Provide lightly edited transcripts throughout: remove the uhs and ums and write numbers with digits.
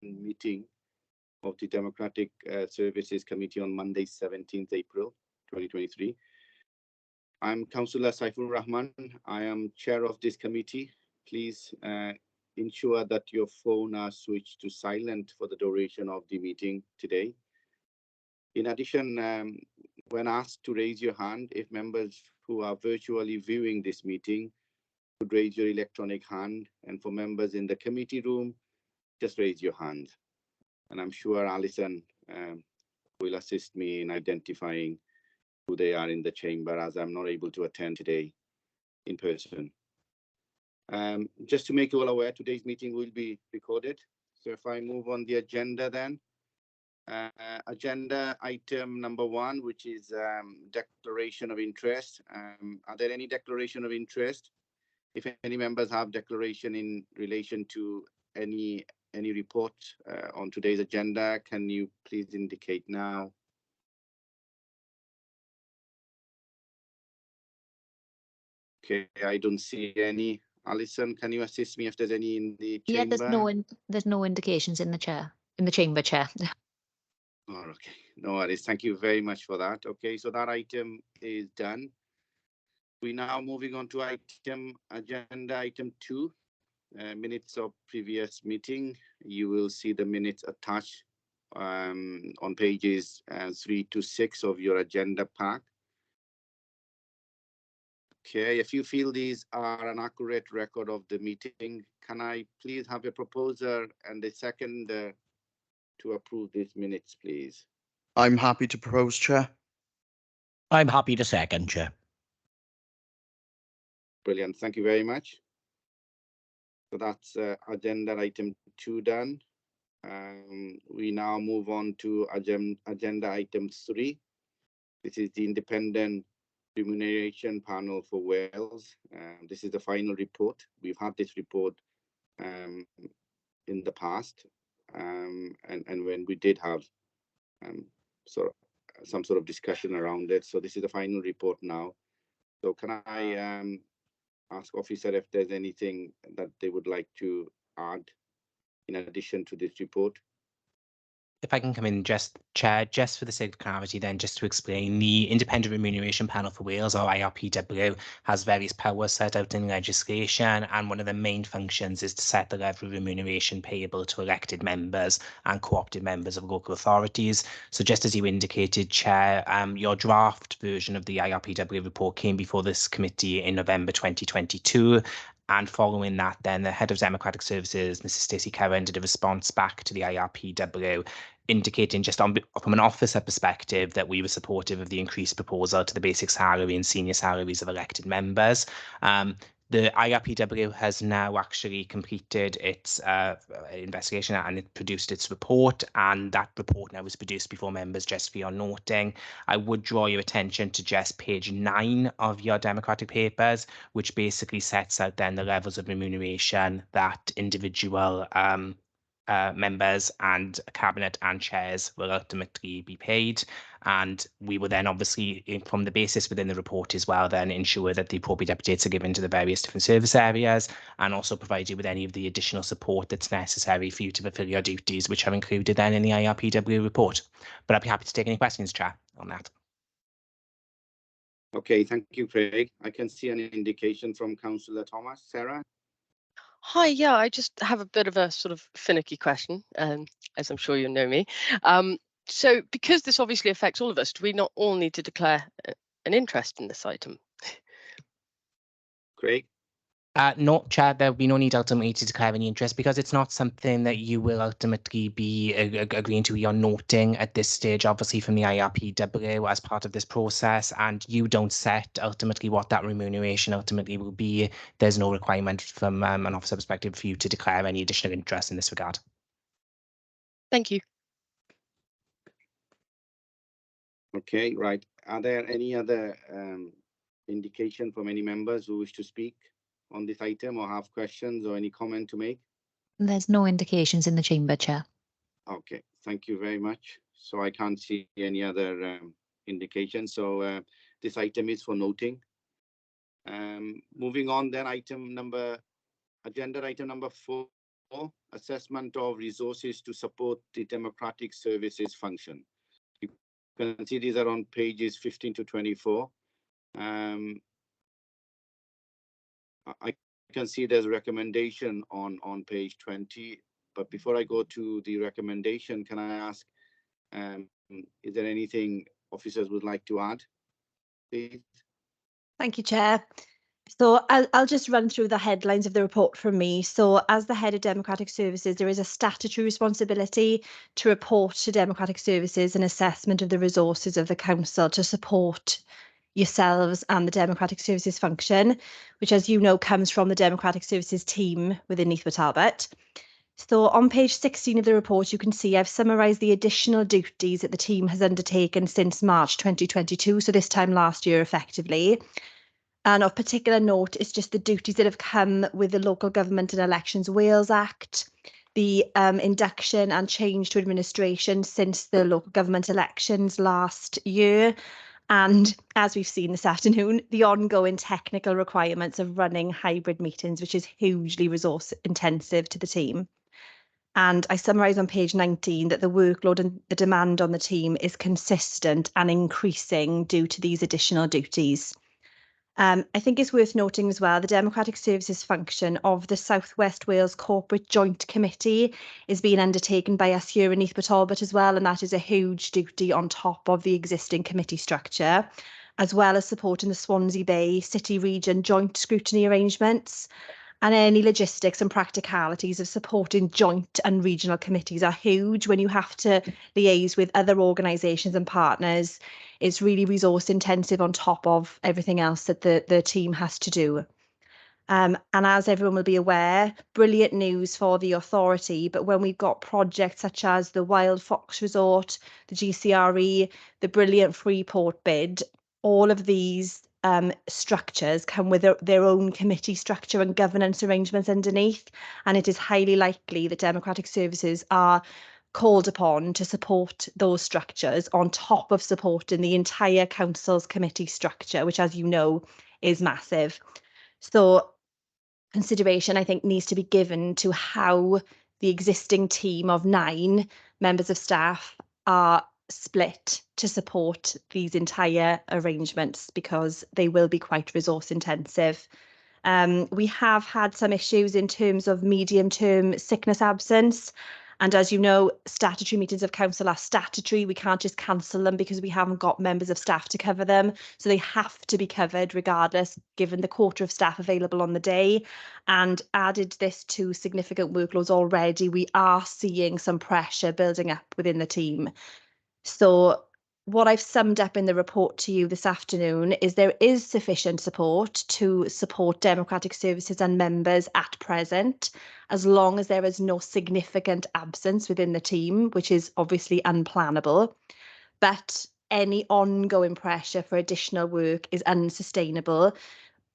meeting of the Democratic Services Committee on Monday, 17th April 2023. I'm Councillor Saifur Rahman. I am chair of this committee. Please ensure that your phone are switched to silent for the duration of the meeting today. In addition, when asked to raise your hand, if members who are virtually viewing this meeting could raise your electronic hand, and for members in the committee room, just raise your hand. And I'm sure Alison will assist me in identifying who they are in the chamber, as I'm not able to attend today in person. Just to make you all aware, today's meeting will be recorded. So if I move on the agenda then, agenda item number 1, which is declaration of interest. Are there any declaration of interest? If any members have declaration in relation to any report on today's agenda, can you please indicate now? Okay, I don't see any. Alison, can you assist me if there's any in the chamber? Yeah, there's no indications in the chamber, Chair. Oh, okay, no worries. Thank you very much for that. Okay, so that item is done. We're now moving on to agenda item 2, minutes of previous meeting. You will see the minutes attached on pages 3 to 6 of your agenda pack. Okay, if you feel these are an accurate record of the meeting, can I please have a proposer and a second to approve these minutes, please? I'm happy to propose, Chair. I'm happy to second, Chair. Brilliant, thank you very much. So that's agenda item 2 done. We now move on to agenda item 3. This is the independent remuneration panel for Wales. This is the final report. We've had this report in the past, and when we did have some sort of discussion around it. So this is the final report now. So can I ask officer if there's anything that they would like to add in addition to this report? If I can come in, Chair, just for the sake of clarity then, just to explain, the Independent Remuneration Panel for Wales, or IRPW, has various powers set out in legislation, and one of the main functions is to set the level of remuneration payable to elected members and co-opted members of local authorities. So just as you indicated, Chair, your draft version of the IRPW report came before this committee in November 2022. And following that, then the head of Democratic Services, Mrs. Stacey Curran, did a response back to the IRPW, indicating just from an officer perspective that we were supportive of the increased proposal to the basic salary and senior salaries of elected members. The IRPW has now actually completed its investigation and it produced its report, and that report now is produced before members just for your noting. I would draw your attention to just page 9 of your democratic papers, which basically sets out then the levels of remuneration that individual members and cabinet and chairs will ultimately be paid. And we will then obviously, from the basis within the report as well, then ensure that the appropriate updates are given to the various different service areas, and also provide you with any of the additional support that's necessary for you to fulfill your duties, which are included then in the IRPW report. But I'd be happy to take any questions, Chair, on that. Okay, thank you, Craig. I can see an indication from Councillor Thomas. Sarah? Hi, yeah, I just have a bit of a sort of finicky question, as I'm sure you know me. So because this obviously affects all of us, do we not all need to declare an interest in this item? Craig? No, Chair, there will be no need ultimately to declare any interest because it's not something that you will ultimately be agreeing to. You're noting at this stage, obviously, from the IRPW as part of this process, and you don't set ultimately what that remuneration ultimately will be. There's no requirement from an officer perspective for you to declare any additional interest in this regard. Thank you. Okay, right. Are there any other indication from any members who wish to speak on this item or have questions or any comment to make? There's no indications in the chamber, Chair. Okay, thank you very much. So I can't see any other indication. So this item is for noting. Moving on then, agenda item number 4, assessment of resources to support the democratic services function. You can see these are on pages 15 to 24. I can see there's a recommendation on page 20, but before I go to the recommendation, can I ask, is there anything officers would like to add, please? Thank you, Chair. So I'll just run through the headlines of the report from me. So as the head of Democratic Services, there is a statutory responsibility to report to Democratic Services an assessment of the resources of the council to support yourselves and the Democratic Services function, which, as you know, comes from the Democratic Services team within Neath Talbot. So on page 16 of the report, you can see I've summarised the additional duties that the team has undertaken since March 2022, so this time last year effectively. And of particular note is just the duties that have come with the Local Government and Elections Wales Act, the induction and change to administration since the local government elections last year, and as we've seen this afternoon, the ongoing technical requirements of running hybrid meetings, which is hugely resource intensive to the team. And I summarise on page 19 that the workload and the demand on the team is consistent and increasing due to these additional duties. I think it's worth noting as well, the Democratic Services function of the South West Wales Corporate Joint Committee is being undertaken by us here in Neath Talbot as well, and that is a huge duty on top of the existing committee structure, as well as supporting the Swansea Bay City Region joint scrutiny arrangements. And any logistics and practicalities of supporting joint and regional committees are huge when you have to liaise with other organisations and partners. It's really resource intensive on top of everything else that the team has to do. And as everyone will be aware, brilliant news for the authority, but when we've got projects such as the Wild Fox Resort, the GCRE, the brilliant Freeport bid, all of these structures come with their own committee structure and governance arrangements underneath, and it is highly likely that Democratic Services are called upon to support those structures on top of supporting the entire council's committee structure, which, as you know, is massive. So consideration, I think, needs to be given to how the existing team of 9 members of staff are split to support these entire arrangements, because they will be quite resource intensive. We have had some issues in terms of medium-term sickness absence. And as you know, statutory meetings of council are statutory. We can't just cancel them because we haven't got members of staff to cover them. So they have to be covered regardless, given the quota of staff available on the day. And added this to significant workloads already, we are seeing some pressure building up within the team. So what I've summed up in the report to you this afternoon is there is sufficient support to support Democratic Services and members at present, as long as there is no significant absence within the team, which is obviously unplannable. But any ongoing pressure for additional work is unsustainable.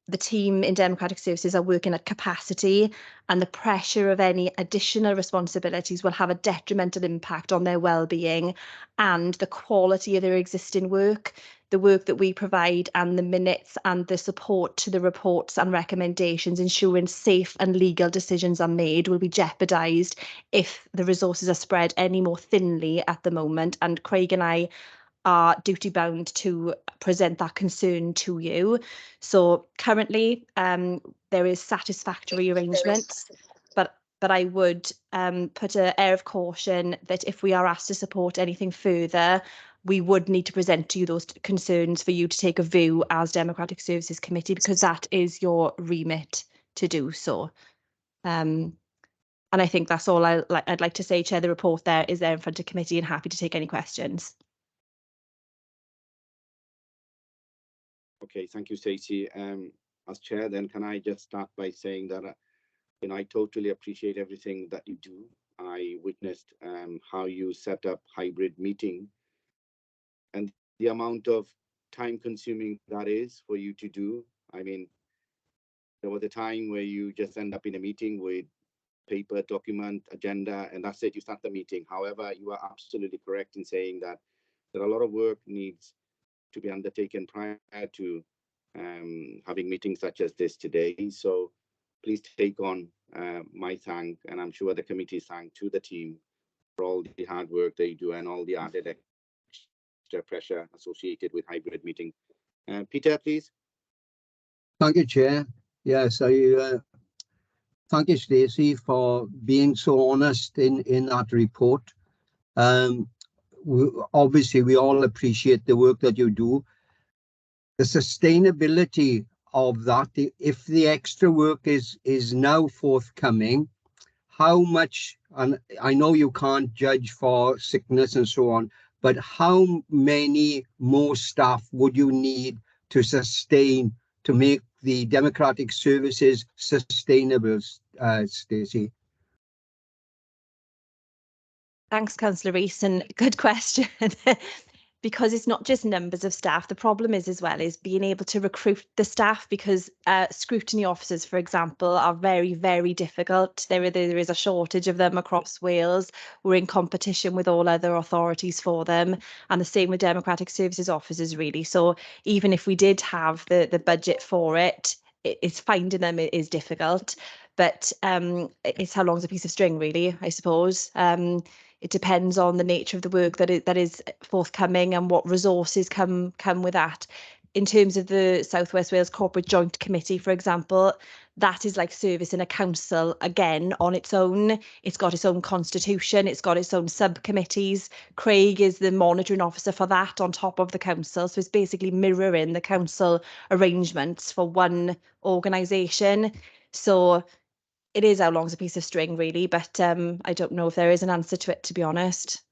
The team in Democratic Services are working at capacity, and the pressure of any additional responsibilities will have a detrimental impact on their well-being and the quality of their existing work. The work that we provide and the minutes and the support to the reports and recommendations, ensuring safe and legal decisions are made, will be jeopardised if the resources are spread any more thinly at the moment. And Craig and I are duty bound to present that concern to you. So currently there is satisfactory arrangements, but I would put an air of caution that if we are asked to support anything further, we would need to present to you those concerns for you to take a view as Democratic Services Committee, because that is your remit to do so. And I think that's all I'd like to say, Chair. The report there is there in front of committee, and happy to take any questions. Okay, thank you, Stacey. As chair, then can I just start by saying that I totally appreciate everything that you do. I witnessed how you set up hybrid meeting, and the amount of time consuming that is for you to do. I mean, there was a time where you just end up in a meeting with paper, document, agenda, and that's it, you start the meeting. However, you are absolutely correct in saying that there are a lot of work needs to be undertaken prior to having meetings such as this today. So please take on my thank, and I'm sure the committee's thank to the team for all the hard work they do and all the added extra pressure associated with hybrid meeting. Peter, please. Thank you, Chair. Yes, I thank you, Stacey, for being so honest in that report. Obviously, we all appreciate the work that you do. The sustainability of that, if the extra work is now forthcoming, how much, and I know you can't judge for sickness and so on, but how many more staff would you need to sustain, to make the democratic services sustainable, Stacey? Thanks, Councillor Rees, and good question. Because it's not just numbers of staff. The problem is as well is being able to recruit the staff, because scrutiny officers, for example, are very, very difficult. There is a shortage of them across Wales. We're in competition with all other authorities for them, and the same with democratic services officers, really. So even if we did have the budget for it, it's finding them is difficult. But it's how long's a piece of string, really, I suppose. It depends on the nature of the work that is forthcoming and what resources come with that. In terms of the South West Wales Corporate Joint Committee, for example, that is like service in a council again on its own. It's got its own constitution, it's got its own subcommittees. Craig is the monitoring officer for that on top of the council. So it's basically mirroring the council arrangements for one organisation. So it is how long's a piece of string, really, but I don't know if there is an answer to it, to be honest.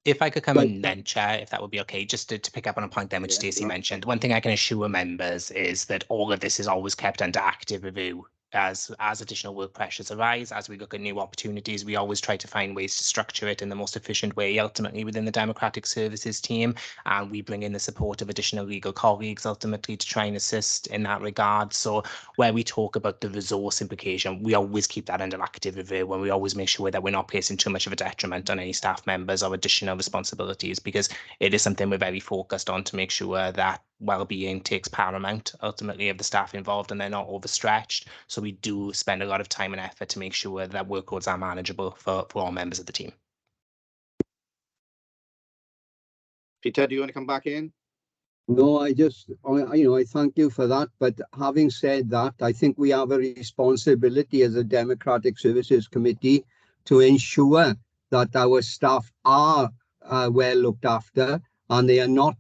If I could come Right. in then, Chair, if that would be okay, just to pick up on a point then which Yeah, Stacey sure. mentioned. One thing I can assure members is that all of this is always kept under active review. As additional work pressures arise, as we look at new opportunities, we always try to find ways to structure it in the most efficient way, ultimately within the Democratic Services team. And we bring in the support of additional legal colleagues, ultimately, to try and assist in that regard. So where we talk about the resource implication, we always keep that under active review, and we always make sure that we're not placing too much of a detriment on any staff members or additional responsibilities, because it is something we're very focused on to make sure that well-being takes paramount, ultimately, of the staff involved, and they're not overstretched. So we do spend a lot of time and effort to make sure that workloads are manageable for all members of the team. Peter, do you want to come back in? No, I thank you for that. But having said that, I think we have a responsibility as a Democratic Services Committee to ensure that our staff are well looked after and they are not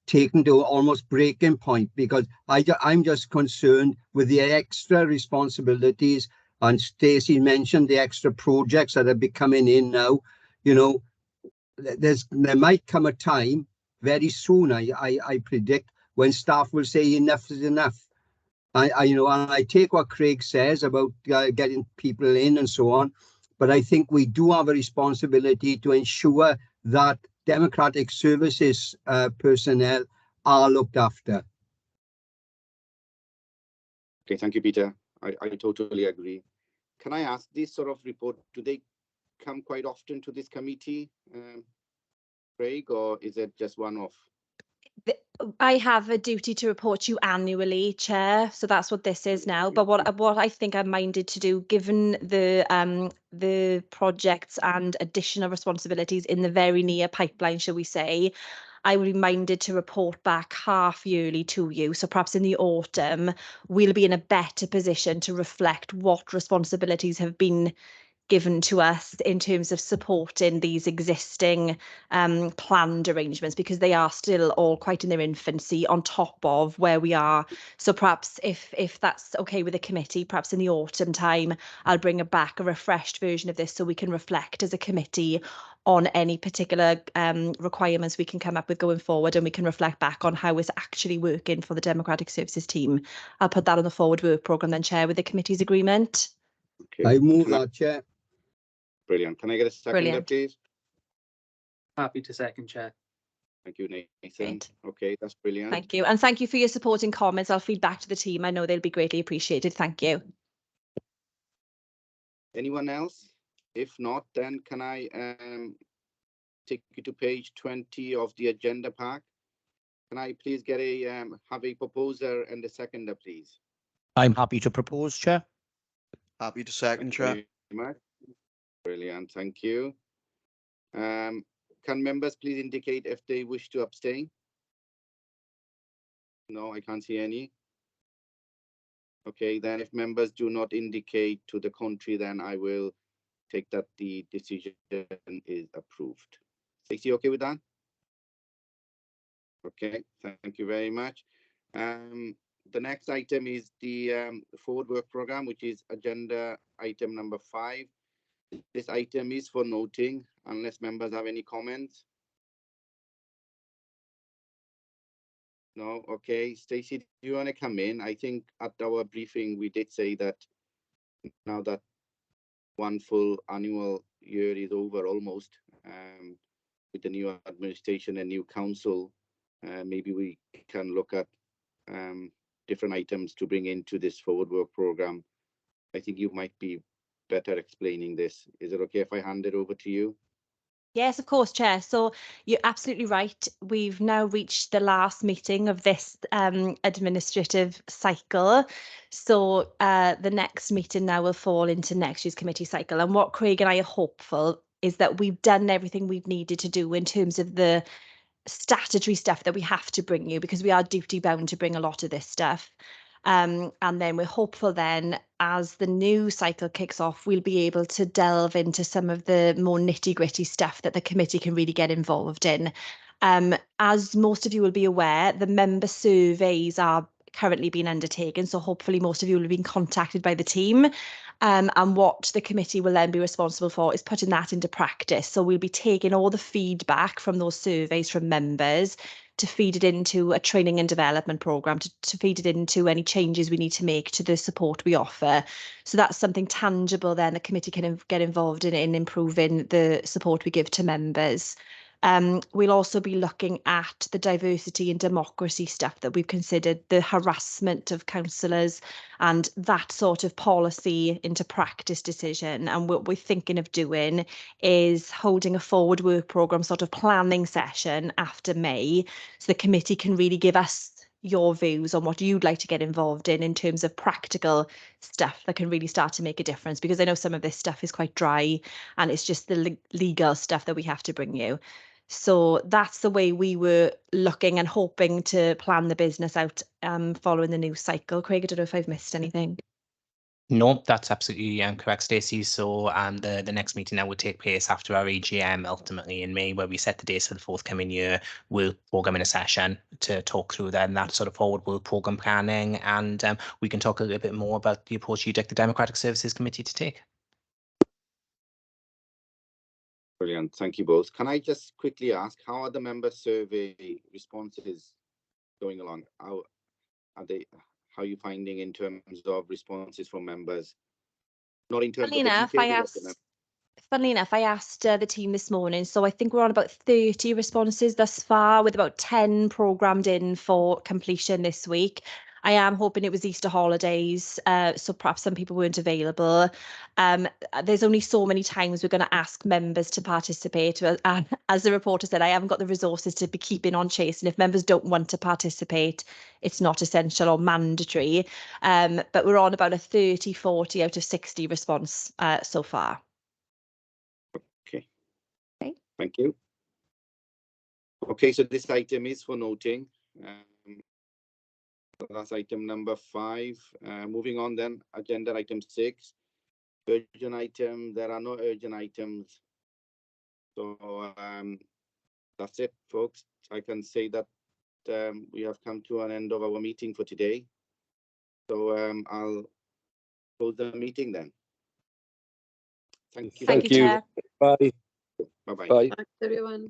taken to almost breaking point, because I'm just concerned with the extra responsibilities. And Stacey mentioned the extra projects that are coming in now. You know, there might come a time very soon, I predict, when staff will say enough is enough. And I take what Craig says about getting people in and so on, but I think we do have a responsibility to ensure that democratic services personnel are looked after. Okay, thank you, Peter. I totally agree. Can I ask, this sort of report, do they come quite often to this committee, Craig, or is it just one-off? I have a duty to report to you annually, Chair. So that's what this is now. But what I think I'm minded to do, given the projects and additional responsibilities in the very near pipeline, shall we say, I will be minded to report back half yearly to you. So perhaps in the autumn, we'll be in a better position to reflect what responsibilities have been given to us in terms of supporting these existing planned arrangements, because they are still all quite in their infancy on top of where we are. So perhaps if that's okay with the committee, perhaps in the autumn time, I'll bring back a refreshed version of this so we can reflect as a committee on any particular requirements we can come up with going forward, and we can reflect back on how it's actually working for the Democratic Services team. I'll put that on the forward work programme then, Chair, with the committee's agreement. Okay. I move that, Chair. Brilliant. Can I get a seconder, please? Happy to second, Chair. Thank you, Nathan. Great. Okay, that's brilliant. Thank you. And thank you for your support and comments. I'll feed back to the team. I know they'll be greatly appreciated. Thank you. Anyone else? If not, then can I take you to page 20 of the agenda pack? Can I please get have a proposer and a seconder, please? I'm happy to propose, Chair. Happy to second, Thank you Chair. very much. Brilliant, thank you. Can members please indicate if they wish to abstain? No, I can't see any. Okay, then if members do not indicate to the contrary, then I will take that the decision is approved. Stacey, okay with that? Okay, thank you very much. The next item is the forward work program, which is agenda item number 5. This item is for noting, unless members have any comments. No, okay. Stacey, do you want to come in? I think at our briefing, we did say that now that one full annual year is over almost, with the new administration and new council, maybe we can look at different items to bring into this forward work program. I think you might be better explaining this. Is it okay if I hand it over to you? Yes, of course, Chair. So you're absolutely right. We've now reached the last meeting of this administrative cycle. So the next meeting now will fall into next year's committee cycle. And what Craig and I are hopeful is that we've done everything we've needed to do in terms of the statutory stuff that we have to bring you, because we are duty bound to bring a lot of this stuff. And then we're hopeful then as the new cycle kicks off, we'll be able to delve into some of the more nitty gritty stuff that the committee can really get involved in. As most of you will be aware, the member surveys are currently being undertaken. So hopefully most of you will have been contacted by the team. And what the committee will then be responsible for is putting that into practice. So we'll be taking all the feedback from those surveys from members to feed it into a training and development programme, to feed it into any changes we need to make to the support we offer. So that's something tangible then the committee can get involved in improving the support we give to members. We'll also be looking at the diversity and democracy stuff that we've considered, the harassment of councillors and that sort of policy into practice decision. And what we're thinking of doing is holding a forward work programme sort of planning session after May, so the committee can really give us your views on what you'd like to get involved in terms of practical stuff that can really start to make a difference, because I know some of this stuff is quite dry and it's just the legal stuff that we have to bring you. So that's the way we were looking and hoping to plan the business out following the new cycle. Craig, I don't know if I've missed anything. No, that's absolutely correct, Stacey. So the next meeting that will take place after our AGM, ultimately in May, where we set the dates for the forthcoming year. We'll program in a session to talk through then that sort of forward work program planning, and we can talk a little bit more about the approach you'd like the Democratic Services Committee to take. Brilliant, thank you both. Can I just quickly ask, how are the member survey responses going along? How are you finding in terms of responses from members? Not in terms Funnily of the enough, details. I asked the team this morning, so I think we're on about 30 responses thus far, with about 10 programmed in for completion this week. I am hoping it was Easter holidays, so perhaps some people weren't available. There's only so many times we're going to ask members to participate. And as the reporter said, I haven't got the resources to be keeping on chasing. If members don't want to participate, it's not essential or mandatory. But we're on about a 30, 40 out of 60 response so far. Okay. Okay. Thank you. Okay, so this item is for noting. That's item number 5. Moving on then, agenda item 6. Urgent item. There are no urgent items. So that's it, folks. I can say that we have come to an end of our meeting for today. So I'll close the meeting then. Thank you. Thank you, Chair. Bye. Bye-bye. Bye. Thanks, everyone.